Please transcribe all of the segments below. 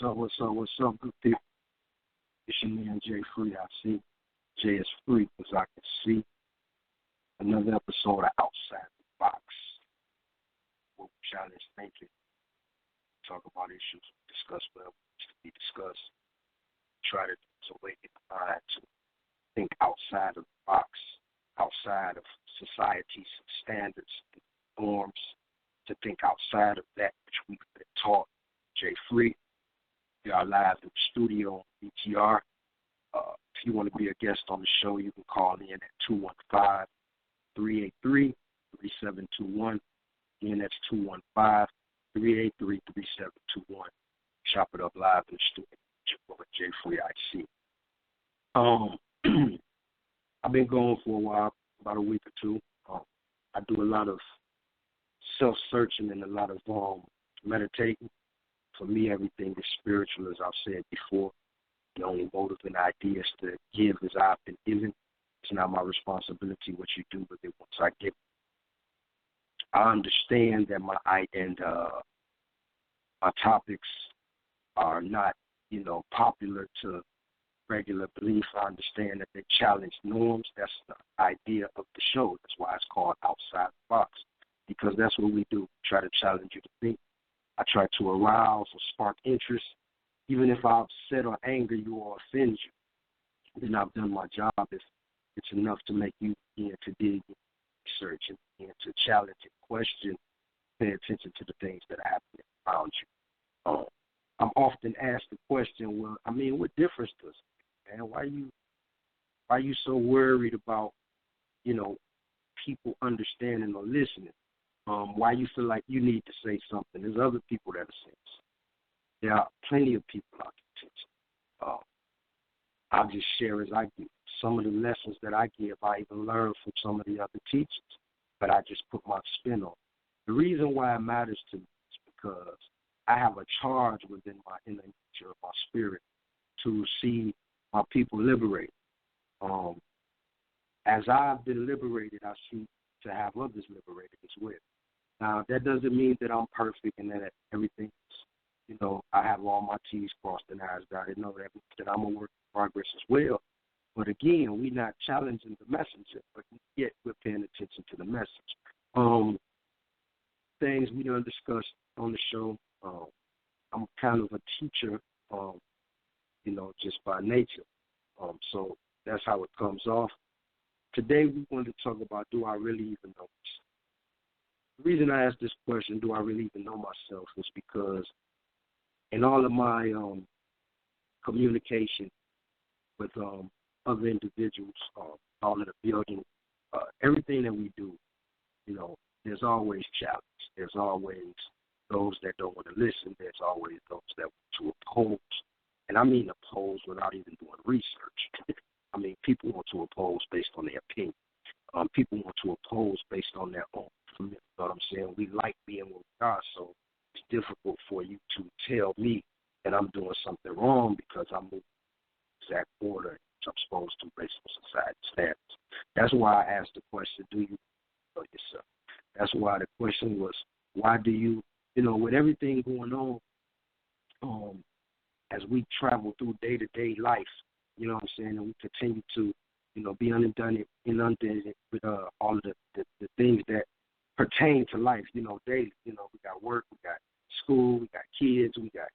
What's up, good people? It's your man Jay Free, I see. Jay is free because I can see. Another episode of Outside the Box. Where we challenge thinking, talk about issues, discuss whatever needs to be discussed. Try to awaken the mind to think outside of the box, outside of society's standards and norms, to think outside of that which we've been taught. Jay Free. We are live in the studio on BTR. If you want to be a guest on the show, you can call in at 215-383-3721. Again, that's 215-383-3721. Chop it up live in the studio with Jay Free IC. I've been going for a while, about a week or two. I do a lot of self-searching and a lot of meditating. For me, everything is spiritual, as I've said before. The only motive and idea is to give as I've been given. It's not my responsibility what you do with it once I give it. I understand that my topics are not, popular to regular belief. I understand that they challenge norms. That's the idea of the show. That's why it's called Outside the Box, because that's what we do. Try to challenge you to think. I try to arouse or spark interest. Even if I upset or anger you or offend you, then I've done my job. If it's enough to make you begin to dig, research, and begin to challenge and question, pay attention to the things that are happening around you. I'm often asked the question, well, what difference does it make, man? Why you so worried about, people understanding or listening? Why you feel like you need to say something? There's other people that are saying something. There are plenty of people out there. I'll just share as I give. Some of the lessons that I give, I even learn from some of the other teachers, but I just put my spin on it. The reason why it matters to me is because I have a charge within my inner nature of my spirit to see my people liberated. As I've been liberated, I seek to have others liberated as well. Now, that doesn't mean that I'm perfect and that everything is, I have all my T's crossed and I's dotted. No, that means that I'm a work in progress as well. But again, we're not challenging the messenger, but yet we're paying attention to the message. Things we done discussed on the show. I'm kind of a teacher, just by nature. So that's how it comes off. Today we wanted to talk about, do I really even know myself? The reason I asked this question, do I really even know myself, is because in all of my communication with other individuals, all in the building, everything that we do, there's always challenge. There's always those that don't want to listen. There's always those that want to oppose. And I mean oppose without even doing research. People want to oppose based on their opinion. People want to oppose based on their own. You know what I'm saying? We like being what we are, so it's difficult for you to tell me that I'm doing something wrong because I'm moving in the exact order which I'm supposed to based on society standards. That's why I asked the question, do you know yourself? That's why the question was, why do you, with everything going on, as we travel through day-to-day life, you know what I'm saying, and we continue to, be inundated with all of the things that pertain to life, daily. We got work, we got school, we got kids, we got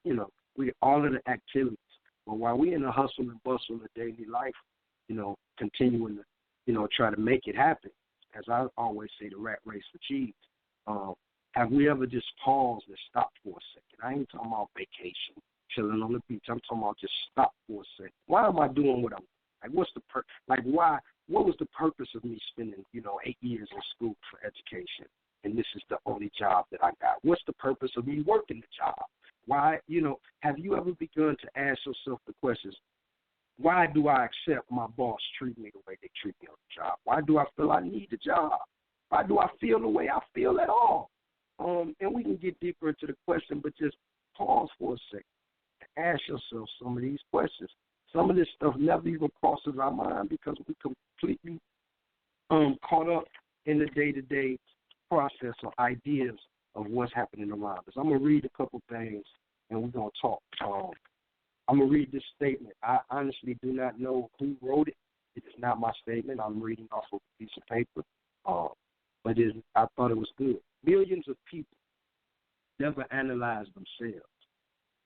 all of the activities. But while we in the hustle and bustle of daily life, continuing to, try to make it happen, as I always say, the rat race for cheese, have we ever just paused and stopped for a second? I ain't talking about vacation, chilling on the beach. I'm talking about just stop for a second. Why am I doing what I'm doing? Like, what's the why? What was the purpose of me spending, 8 years in school for education, and this is the only job that I got? What's the purpose of me working the job? Why, have you ever begun to ask yourself the questions, why do I accept my boss treat me the way they treat me on the job? Why do I feel I need the job? Why do I feel the way I feel at all? And we can get deeper into the question, but just pause for a second and ask yourself some of these questions. Some of this stuff never even crosses our mind because we completely caught up in the day-to-day process or ideas of what's happening around us. I'm going to read a couple things and we're going to talk. I'm going to read this statement. I honestly do not know who wrote it. It is not my statement. I'm reading off of a piece of paper. But I thought it was good. Millions of people never analyze themselves.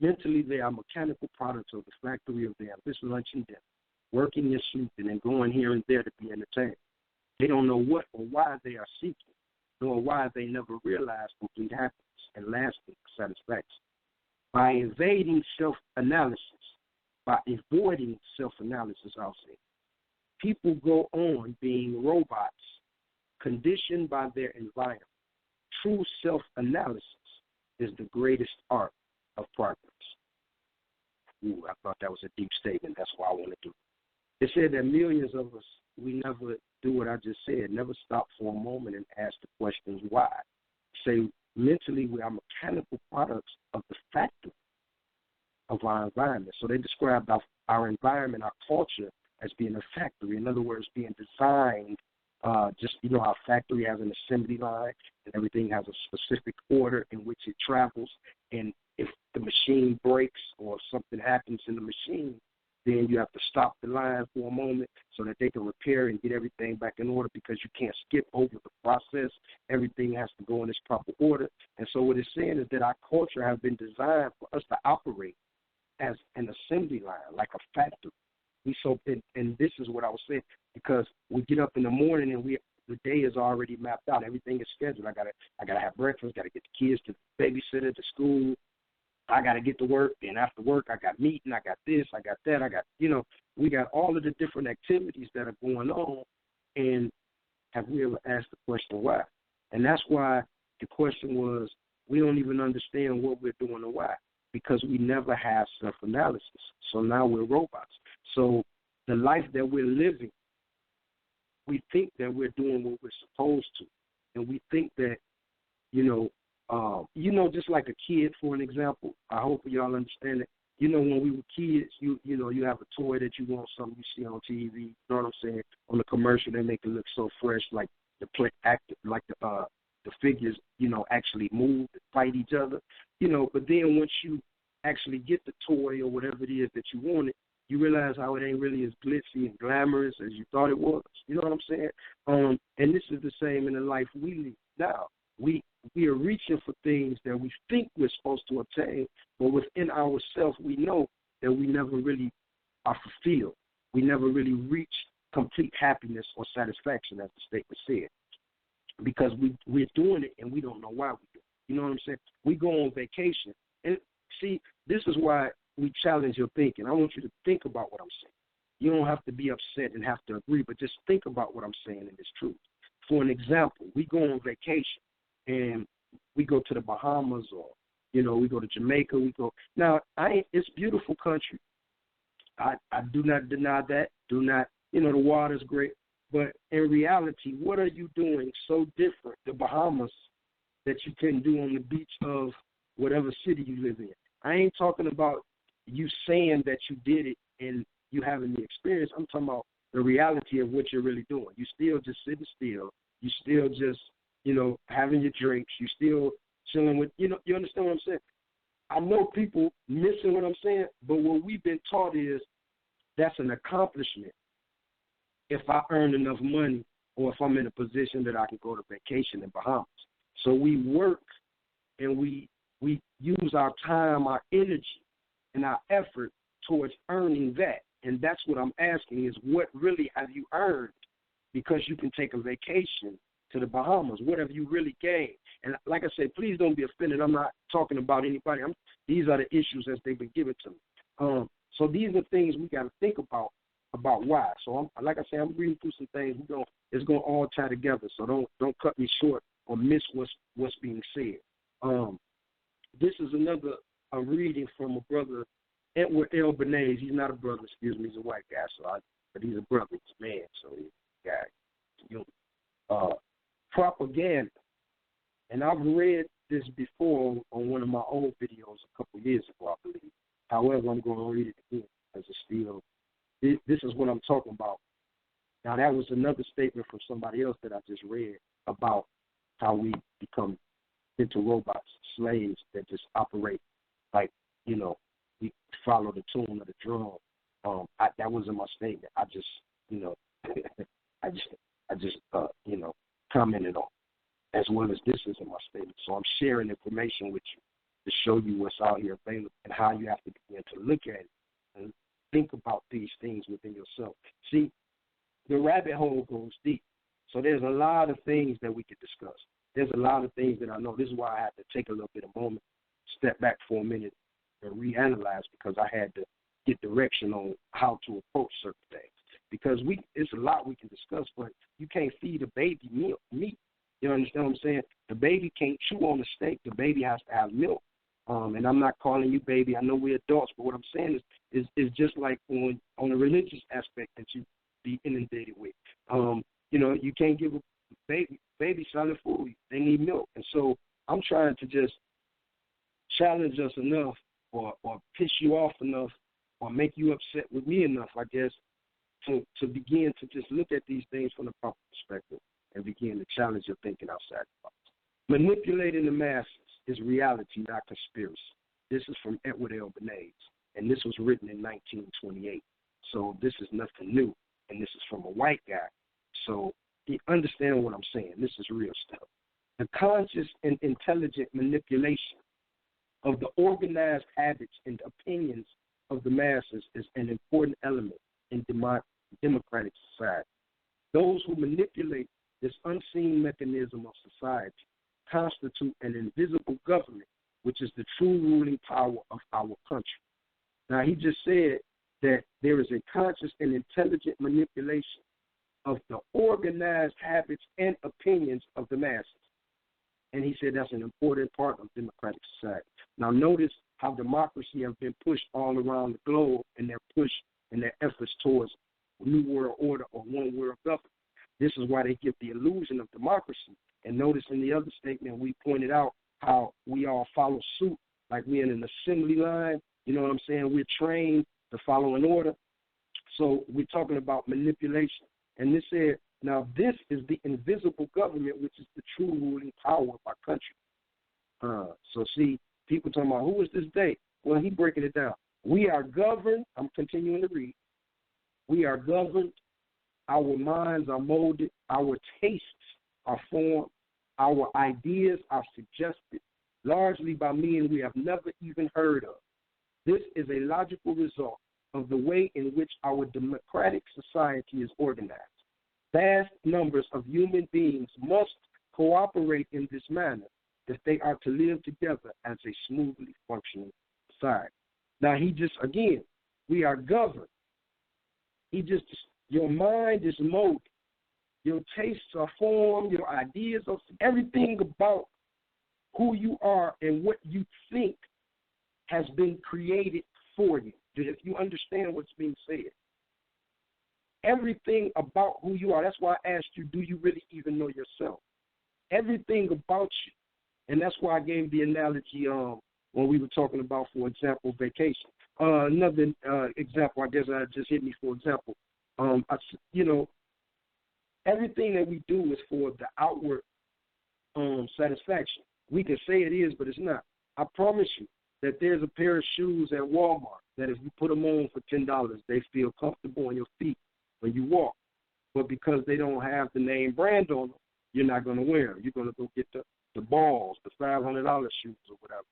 Mentally, they are mechanical products of the factory of their ambitious lunch and dinner, working and sleeping and going here and there to be entertained. They don't know what or why they are seeking, nor why they never realize complete happiness and lasting satisfaction. By evading self-analysis, by avoiding self-analysis, I'll say, people go on being robots, conditioned by their environment. True self-analysis is the greatest art of progress. Ooh, I thought that was a deep statement. That's why I want to do it. It said that millions of us, we never do what I just said, never stop for a moment and ask the questions why. Say, mentally, we are mechanical products of the factory of our environment. So they described our environment, our culture, as being a factory. In other words, being designed, our factory has an assembly line, and everything has a specific order in which it travels. And if the machine breaks or something happens in the machine, then you have to stop the line for a moment so that they can repair and get everything back in order, because you can't skip over the process. Everything has to go in its proper order. And so what it's saying is that our culture has been designed for us to operate as an assembly line, like a factory. And this is what I was saying, because we get up in the morning and the day is already mapped out. Everything is scheduled. I gotta have breakfast. Got to get the kids to babysitter to school. I got to get to work. Then after work, I got meeting. I got this. I got that. We got all of the different activities that are going on. And have we ever asked the question why? And that's why the question was, we don't even understand what we're doing or why, because we never have self-analysis. So now we're robots. So the life that we're living, we think that we're doing what we're supposed to. And we think that, just like a kid, for an example, I hope y'all understand it. When we were kids, you have a toy that you want, something you see on TV, you know what I'm saying? On the commercial, they make it look so fresh, like the figures, actually move and fight each other, but then once you actually get the toy or whatever it is that you wanted, you realize how it ain't really as glitzy and glamorous as you thought it was. You know what I'm saying? And this is the same in the life we live now. We are reaching for things that we think we're supposed to obtain, but within ourselves we know that we never really are fulfilled. We never really reach complete happiness or satisfaction, as the statement said, because we're doing it and we don't know why we do it. You know what I'm saying? We go on vacation. And see, this is why we challenge your thinking. I want you to think about what I'm saying. You don't have to be upset and have to agree, but just think about what I'm saying and it's truth. For an example, we go on vacation and we go to the Bahamas, or, we go to Jamaica. It's beautiful country. I do not deny that. The water's great. But in reality, what are you doing so different, the Bahamas, that you couldn't do on the beach of whatever city you live in? I ain't talking about you saying that you did it and you having the experience. I'm talking about the reality of what you're really doing. You still just sitting still. You still just, having your drinks. You still chilling with, you understand what I'm saying? I know people missing what I'm saying, but what we've been taught is that's an accomplishment if I earn enough money or if I'm in a position that I can go to vacation in Bahamas. So we work and we use our time, our energy, and our effort towards earning that. And that's what I'm asking is, what really have you earned? Because you can take a vacation to the Bahamas. What have you really gained? And like I said, please don't be offended. I'm not talking about anybody. These are the issues as they've been given to me. So these are things we got to think about why. So I'm reading through some things. It's going to all tie together. So don't cut me short or miss what's being said. This is a reading from a brother, Edward L. Bernays. He's not a brother, excuse me. He's a white guy, but he's a brother. He's a man, so he's a guy. Propaganda. And I've read this before on one of my old videos a couple years ago, I believe. However, I'm going to read it again because it's still, this is what I'm talking about. Now, that was another statement from somebody else that I just read about how we become into robots, slaves that just operate like we follow the tune of the drum. That wasn't my statement. I just, I just, commented on, as well as this isn't my statement. So I'm sharing information with you to show you what's out here available and how you have to begin to look at it and think about these things within yourself. See, the rabbit hole goes deep. So there's a lot of things that we could discuss. There's a lot of things that I know. This is why I had to take a little bit of moment, step back for a minute, and reanalyze, because I had to get direction on how to approach certain things. Because it's a lot we can discuss, but you can't feed a baby meat. You understand what I'm saying? The baby can't chew on the steak. The baby has to have milk. And I'm not calling you baby. I know we're adults, but what I'm saying is just like on a religious aspect that you be inundated with. You can't give a baby solid food. They need milk. And so I'm trying to just challenge us enough or piss you off enough or make you upset with me enough, I guess, to begin to just look at these things from the proper perspective and begin to challenge your thinking outside the box. Manipulating the masses is reality, not conspiracy. This is from Edward L. Bernays, and this was written in 1928. So this is nothing new, and this is from a white guy. So you understand what I'm saying. This is real stuff. The conscious and intelligent manipulation of the organized habits and opinions of the masses is an important element in democratic society. Those who manipulate this unseen mechanism of society constitute an invisible government, which is the true ruling power of our country. Now, he just said that there is a conscious and intelligent manipulation of the organized habits and opinions of the masses. And he said that's an important part of democratic society. Now, notice how democracy has been pushed all around the globe in their push and their efforts towards New World Order or One World Government. This is why they give the illusion of democracy. And notice in the other statement we pointed out how we all follow suit, like we're in an assembly line. You know what I'm saying? We're trained to follow an order. So we're talking about manipulation. And this said, now this is the invisible government, which is the true ruling power of our country. So see, people talking about who is this they? Well, he's breaking it down. We are governed. I'm continuing to read. We are governed. Our minds are molded. Our tastes are formed. Our ideas are suggested, largely by men we have never even heard of. This is a logical result of the way in which our democratic society is organized. Vast numbers of human beings must cooperate in this manner if they are to live together as a smoothly functioning society. Now, we are governed. Your mind is molded. Your tastes are formed. Your ideas are everything about who you are and what you think has been created for you. If you understand what's being said. Everything about who you are. That's why I asked you, do you really even know yourself? Everything about you. And that's why I gave the analogy when we were talking about, for example, vacation. Another example, I guess just hit me, for example. Everything that we do is for the outward satisfaction. We can say it is, but it's not. I promise you that there's a pair of shoes at Walmart that if you put them on for $10, they feel comfortable on your feet when you walk. But because they don't have the name brand on them, you're not going to wear them. You're going to go get the balls, the $500 shoes or whatever.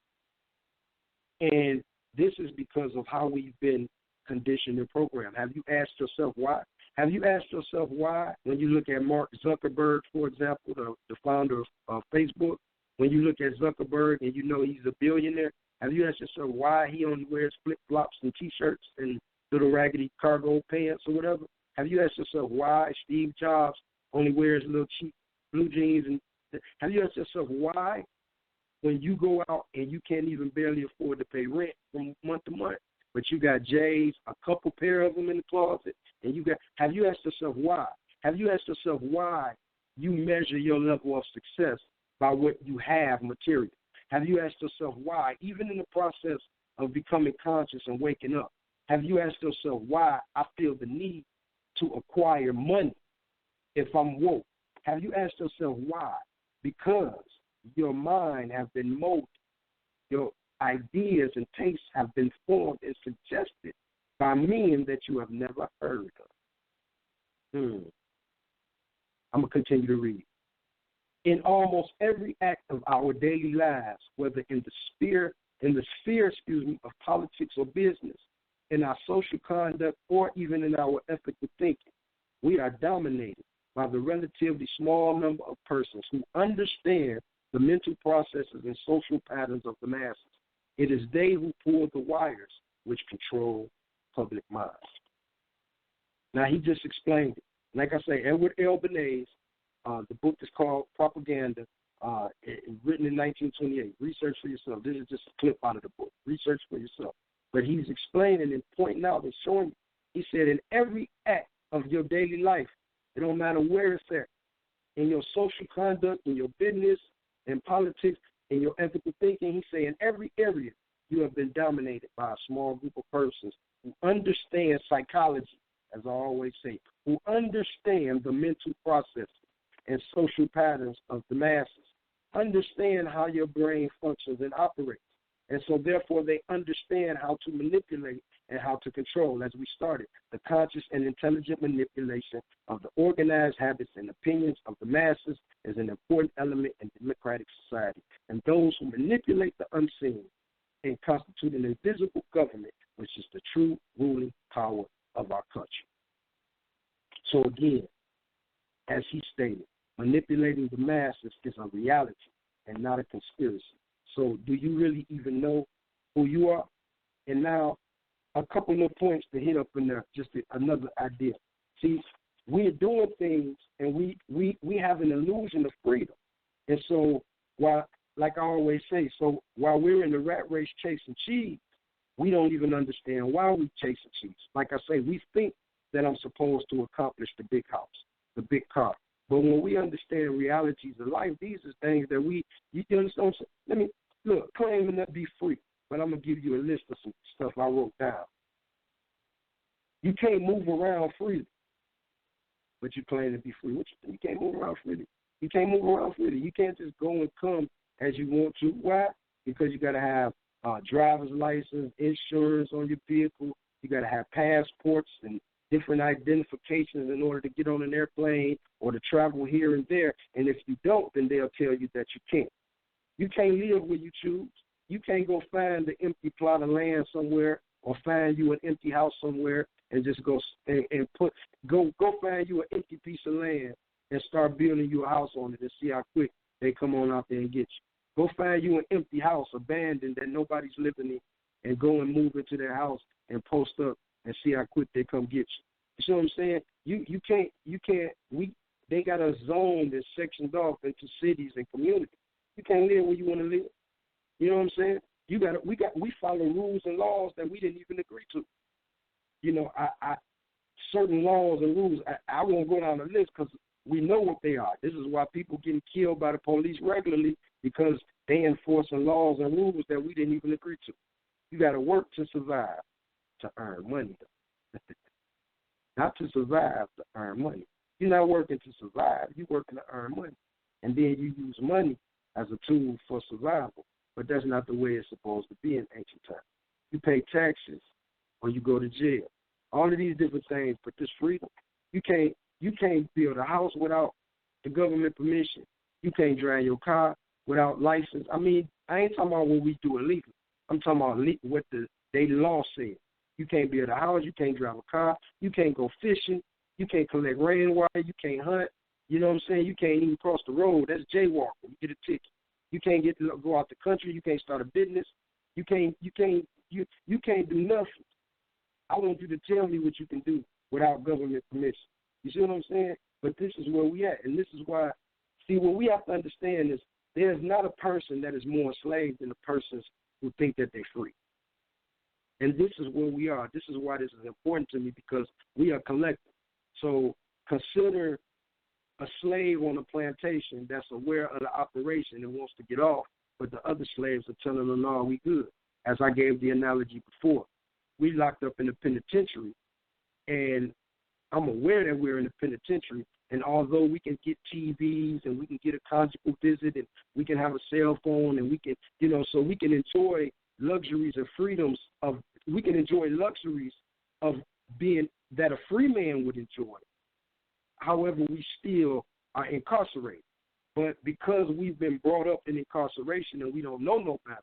And this is because of how we've been conditioned and programmed. Have you asked yourself why? Have you asked yourself why when you look at Mark Zuckerberg, for example, the founder of Facebook, when you look at Zuckerberg and you know he's a billionaire, have you asked yourself why he only wears flip-flops and T-shirts and little raggedy cargo pants or whatever? Have you asked yourself why Steve Jobs only wears little cheap blue jeans? And have you asked yourself why when you go out and you can't even barely afford to pay rent from month to month, but you got J's, a couple pair of them in the closet, and have you asked yourself why? Have you asked yourself why you measure your level of success by what you have material? Have you asked yourself why, even in the process of becoming conscious and waking up, have you asked yourself why I feel the need to acquire money if I'm woke? Have you asked yourself why? Because your mind has been molded. Your ideas and tastes have been formed and suggested by men that you have never heard of. I'm going to continue to read. In almost every act of our daily lives, whether in the sphere, of politics or business, in our social conduct, or even in our ethical thinking, we are dominated by the relatively small number of persons who understand the mental processes and social patterns of the masses. It is they who pull the wires which control public minds. Now, he just explained it. Like I say, Edward L. Bernays, the book is called Propaganda, written in 1928. Research for yourself. This is just a clip out of the book. Research for yourself. But he's explaining and pointing out and showing you. He said, in every act of your daily life, it don't matter where it's at, in your social conduct, in your business, in politics, in your ethical thinking, he said, in every area, you have been dominated by a small group of persons who understand psychology, as I always say, who understand the mental processes and social patterns of the masses, understand how your brain functions and operates. And so, therefore, they understand how to manipulate and how to control, as we started, the conscious and intelligent manipulation of the organized habits and opinions of the masses is an important element in democratic society. And those who manipulate the unseen and constitute an invisible government, which is the true ruling power of our country. So, again, as he stated, manipulating the masses is a reality and not a conspiracy. So do you really even know who you are? And now, a couple more points to hit up in there, just another idea. See, we're doing things, and we have an illusion of freedom. And so, while, like I always say, so while we're in the rat race chasing cheese, we don't even understand why we're chasing cheese. Like I say, we think that I'm supposed to accomplish the big house, the big car. But when we understand realities of life, these are things that you understand. Let me, look, claiming to be free, but I'm going to give you a list of some stuff I wrote down. You can't move around freely, but you claim to be free. You can't move around freely. You can't move around freely. You can't just go and come as you want to. Why? Because you got to have driver's license, insurance on your vehicle. You got to have passports and different identifications in order to get on an airplane or to travel here and there. And if you don't, then they'll tell you that you can't. You can't live where you choose. You can't go find an empty plot of land somewhere or find you an empty house somewhere and just go find you an empty piece of land and start building you a house on it and see how quick they come on out there and get you. Go find you an empty house, abandoned, that nobody's living in, and go and move into their house and post up and see how quick they come get you. You see what I'm saying? They got us zoned and sectioned off into cities and communities. You can't live where you want to live. You know what I'm saying? We follow rules and laws that we didn't even agree to. You know, certain laws and rules, I won't go down the list because we know what they are. This is why people getting killed by the police regularly, because they enforcing laws and rules that we didn't even agree to. You got to work to survive, to earn money, though. Not to survive, to earn money. You're not working to survive. You're working to earn money. And then you use money as a tool for survival. But that's not the way it's supposed to be in ancient times. You pay taxes or you go to jail. All of these different things, but this freedom, you can't build a house without the government permission. You can't drive your car without license. I mean, I ain't talking about what we do illegal. I'm talking about what the law says. You can't build a house. You can't drive a car. You can't go fishing. You can't collect rainwater. You can't hunt. You know what I'm saying? You can't even cross the road. That's jaywalking. You get a ticket. You can't go out the country. You can't start a business. You can't do nothing. I want you to tell me what you can do without government permission. You see what I'm saying? But this is where we at, and this is why. See, what we have to understand is there's not a person that is more enslaved than the persons who think that they're free. And this is where we are. This is why this is important to me, because we are collective. So consider a slave on a plantation that's aware of the operation and wants to get off, but the other slaves are telling them, no, we good. As I gave the analogy before, we locked up in the penitentiary, and I'm aware that we're in the penitentiary, and although we can get TVs and we can get a conjugal visit and we can have a cell phone and we can, so we can enjoy luxuries and freedoms of, we can enjoy luxuries of being that a free man would enjoy. However, we still are incarcerated. But because we've been brought up in incarceration and we don't know no better,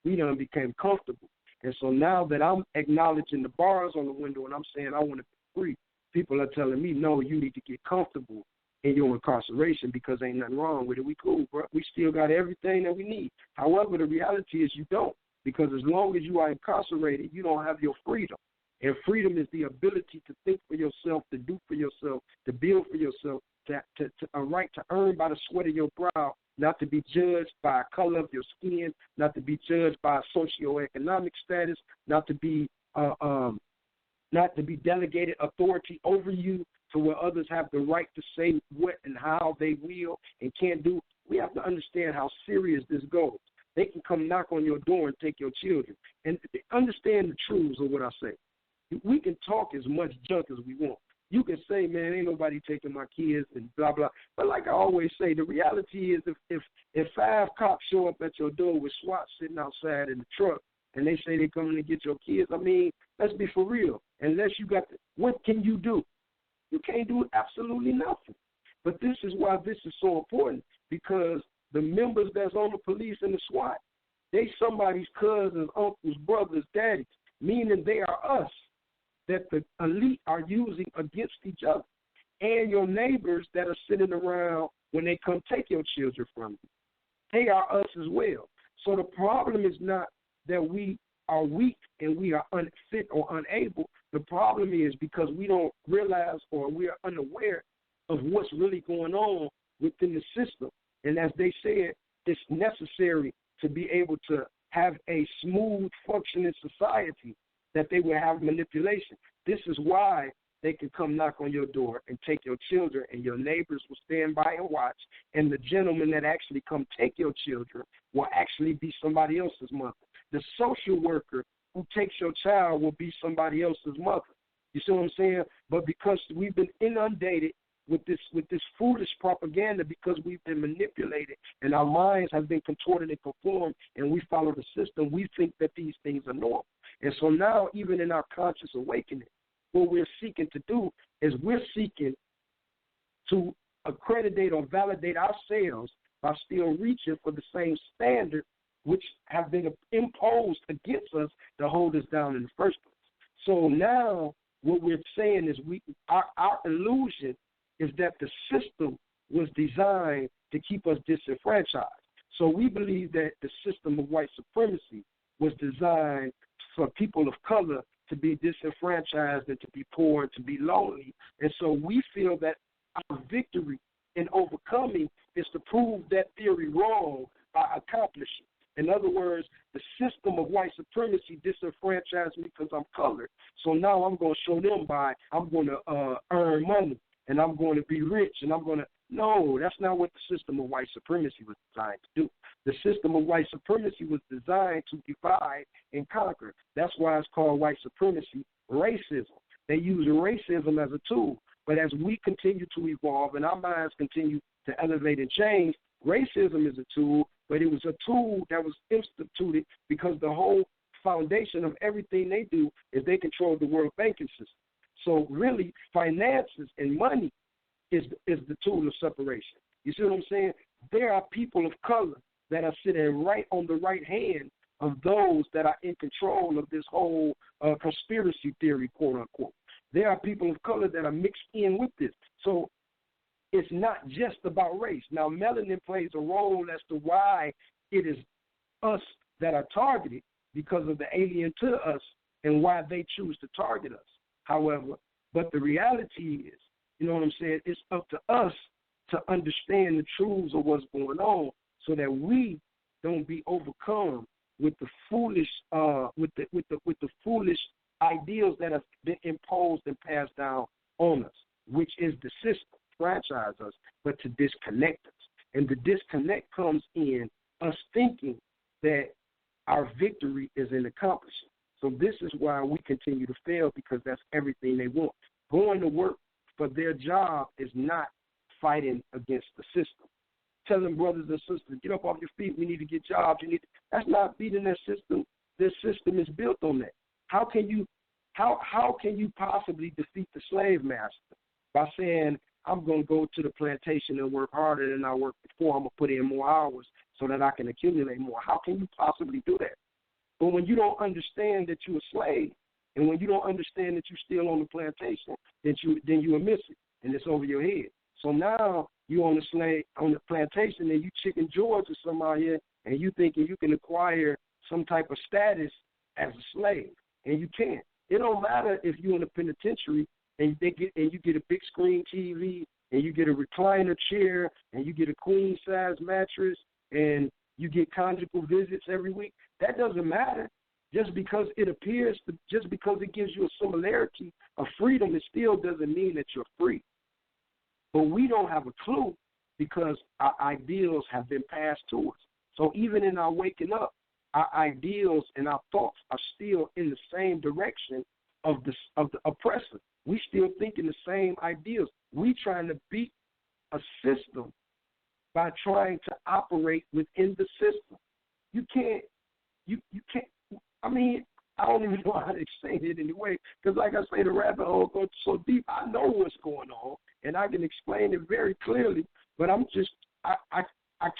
we done became comfortable. And so now that I'm acknowledging the bars on the window and I'm saying I want to be free, people are telling me, no, you need to get comfortable in your incarceration because ain't nothing wrong with it. We cool, bro. We still got everything that we need. However, the reality is you don't, because as long as you are incarcerated, you don't have your freedom. And freedom is the ability to think for yourself, to do for yourself, to build for yourself, to a right to earn by the sweat of your brow, not to be judged by the color of your skin, not to be judged by socioeconomic status, not to be delegated authority over you to where others have the right to say what and how they will and can't do. We have to understand how serious this goes. They can come knock on your door and take your children. And understand the truths of what I say. We can talk as much junk as we want. You can say, man, ain't nobody taking my kids and blah, blah. But like I always say, the reality is if 5 cops show up at your door with SWAT sitting outside in the truck and they say they're coming to get your kids, I mean, let's be for real. Unless you got what can you do? You can't do absolutely nothing. But this is why this is so important, because the members that's on the police and the SWAT, they somebody's cousins, uncles, brothers, daddies, meaning they are us that the elite are using against each other, and your neighbors that are sitting around when they come take your children from you. They are us as well. So the problem is not that we are weak and we are unfit or unable. The problem is because we don't realize or we are unaware of what's really going on within the system. And as they said, it's necessary to be able to have a smooth functioning society that they will have manipulation. This is why they can come knock on your door and take your children, and your neighbors will stand by and watch, and the gentleman that actually come take your children will actually be somebody else's mother. The social worker who takes your child will be somebody else's mother. You see what I'm saying? But because we've been inundated with this foolish propaganda, because we've been manipulated and our minds have been contorted and conformed, and we follow the system, we think that these things are normal. And so now, even in our conscious awakening, what we're seeking to do is we're seeking to accreditate or validate ourselves by still reaching for the same standard which have been imposed against us to hold us down in the first place. So now what we're saying is our illusion is that the system was designed to keep us disenfranchised. So we believe that the system of white supremacy was designed for people of color to be disenfranchised and to be poor and to be lonely. And so we feel that our victory in overcoming is to prove that theory wrong by accomplishing. In other words, the system of white supremacy disenfranchised me because I'm colored. So now I'm going to show them I'm going to earn money and I'm going to be rich and I'm going to. No, that's not what the system of white supremacy was designed to do. The system of white supremacy was designed to divide and conquer. That's why it's called white supremacy, racism. They use racism as a tool. But as we continue to evolve and our minds continue to elevate and change, racism is a tool, but it was a tool that was instituted because the whole foundation of everything they do is they control the world banking system. So really, finances and money is the tool of separation. You see what I'm saying? There are people of color that are sitting right on the right hand of those that are in control of this whole conspiracy theory, quote unquote. There are people of color that are mixed in with this. So it's not just about race. Now, melanin plays a role as to why it is us that are targeted because of the alien to us and why they choose to target us. However, but the reality is, you know what I'm saying, it's up to us to understand the truths of what's going on so that we don't be overcome with the foolish with the foolish ideals that have been imposed and passed down on us, which is the system, franchise us, but to disconnect us. And the disconnect comes in us thinking that our victory is in accomplishing. So this is why we continue to fail, because that's everything they want. Going to work for their job is not fighting against the system. Telling brothers and sisters, get up off your feet, we need to get jobs. That's not beating that system. This system is built on that. How can you possibly defeat the slave master by saying, I'm going to go to the plantation and work harder than I worked before. I'm going to put in more hours so that I can accumulate more. How can you possibly do that? But when you don't understand that you're a slave, and when you don't understand that you're still on the plantation, then you will miss it, and it's over your head. So now you're on the plantation, and you Chicken George or somebody here, and you thinking you can acquire some type of status as a slave, and you can't. It don't matter if you're in a penitentiary and you get a big screen TV and you get a recliner chair and you get a queen size mattress and you get conjugal visits every week. That doesn't matter. Just because just because it gives you a similarity of freedom, it still doesn't mean that you're free. But we don't have a clue because our ideals have been passed to us. So even in our waking up, our ideals and our thoughts are still in the same direction of the oppressor. We still thinking the same ideals. We trying to beat a system by trying to operate within the system. You can't. I mean, I don't even know how to explain it anyway, because like I say, the rabbit hole goes so deep. I know what's going on, and I can explain it very clearly, but I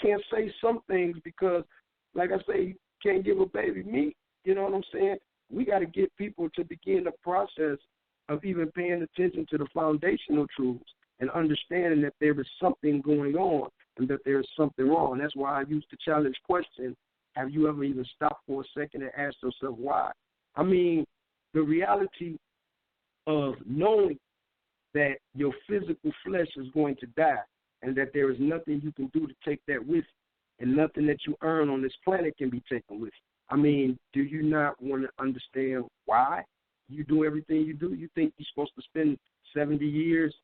can't say some things because, like I say, you can't give a baby meat. You know what I'm saying? We got to get people to begin the process of even paying attention to the foundational truths and understanding that there is something going on and that there is something wrong. That's why I used the challenge question, have you ever even stopped for a second and asked yourself why? I mean, the reality of knowing that your physical flesh is going to die and that there is nothing you can do to take that with you and nothing that you earn on this planet can be taken with you. I mean, do you not want to understand why you do everything you do? You think you're supposed to spend 70 years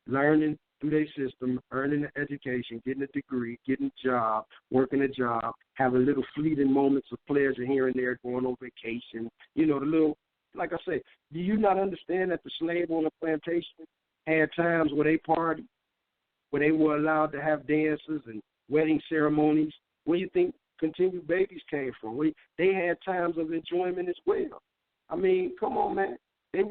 learning through their system, earning an education, getting a degree, getting a job, working a job, having little fleeting moments of pleasure here and there, going on vacation, the little, like I say, do you not understand that the slave on the plantation had times where they partied, where they were allowed to have dances and wedding ceremonies? Where do you think continued babies came from? They had times of enjoyment as well. I mean, come on, man. They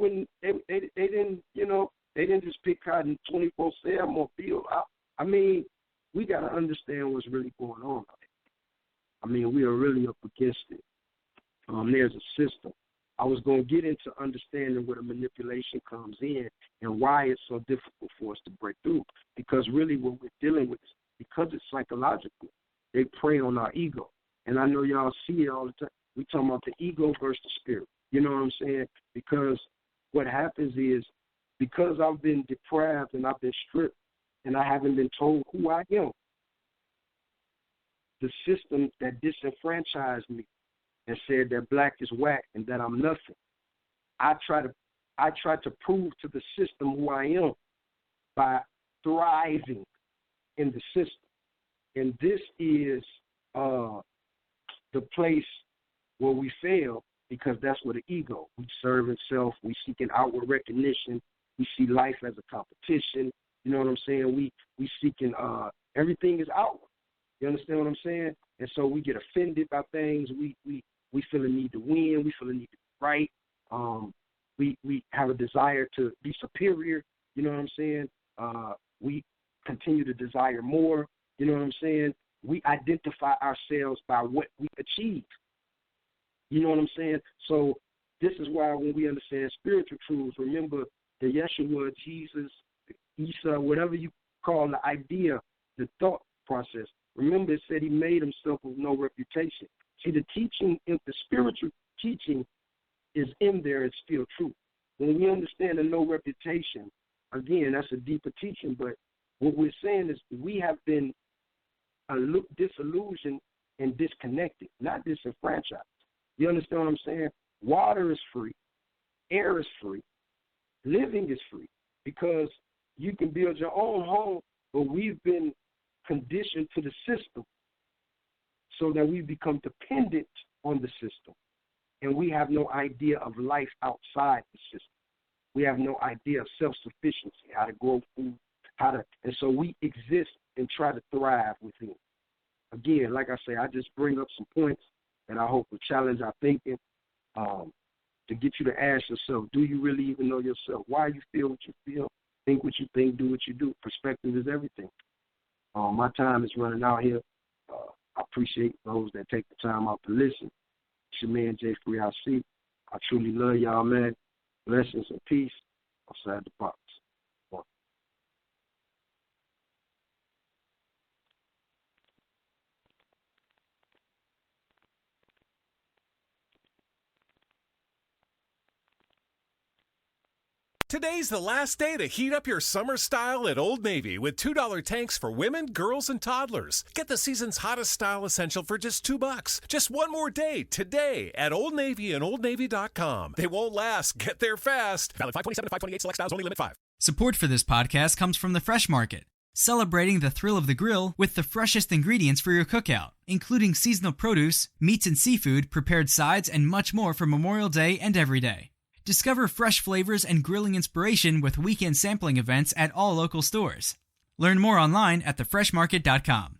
didn't just pick cotton 24/7 or field. I mean, we got to understand what's really going on. I mean, we are really up against it. There's a system. I was going to get into understanding where the manipulation comes in and why it's so difficult for us to break through. Because really what we're dealing with is because it's psychological. They prey on our ego. And I know y'all see it all the time. We talking about the ego versus the spirit. You know what I'm saying? Because what happens is because I've been deprived and I've been stripped and I haven't been told who I am, the system that disenfranchised me and said that black is whack and that I'm nothing, I try to prove to the system who I am by thriving in the system. And this is the place where we fail because that's where the ego. We serve self. We seek an outward recognition. We see life as a competition. You know what I'm saying? We seeking everything is outward. You understand what I'm saying? And so we get offended by things. We feel a need to win. We feel a need to be right. We have a desire to be superior. You know what I'm saying? We continue to desire more. You know what I'm saying? We identify ourselves by what we achieve. You know what I'm saying? So this is why when we understand spiritual truths, remember the Yeshua, Jesus, Isa, whatever you call the idea, the thought process. Remember it said he made himself with no reputation. See, the teaching, if the spiritual teaching is in there, it's still true. When we understand the no reputation, again, that's a deeper teaching, but what we're saying is we have been disillusioned and disconnected, not disenfranchised. You understand what I'm saying? Water is free. Air is free. Living is free because you can build your own home, but we've been conditioned to the system so that we become dependent on the system. And we have no idea of life outside the system. We have no idea of self-sufficiency, how to grow food, and so we exist and try to thrive within. Again, like I say, I just bring up some points and I hope will challenge our thinking to get you to ask yourself, do you really even know yourself? Why you feel what you feel? Think what you think, do what you do. Perspective is everything. My time is running out here. I appreciate those that take the time out to listen. It's your man, J. Free IC. I truly love y'all, man. Blessings and peace outside the box. Today's the last day to heat up your summer style at Old Navy with $2 tanks for women, girls, and toddlers. Get the season's hottest style essential for just $2. Just one more day today at Old Navy and OldNavy.com. They won't last. Get there fast. Valid 5/27 to 5/28. Select styles only. Limit 5. Support for this podcast comes from the Fresh Market, celebrating the thrill of the grill with the freshest ingredients for your cookout, including seasonal produce, meats and seafood, prepared sides, and much more for Memorial Day and every day. Discover fresh flavors and grilling inspiration with weekend sampling events at all local stores. Learn more online at thefreshmarket.com.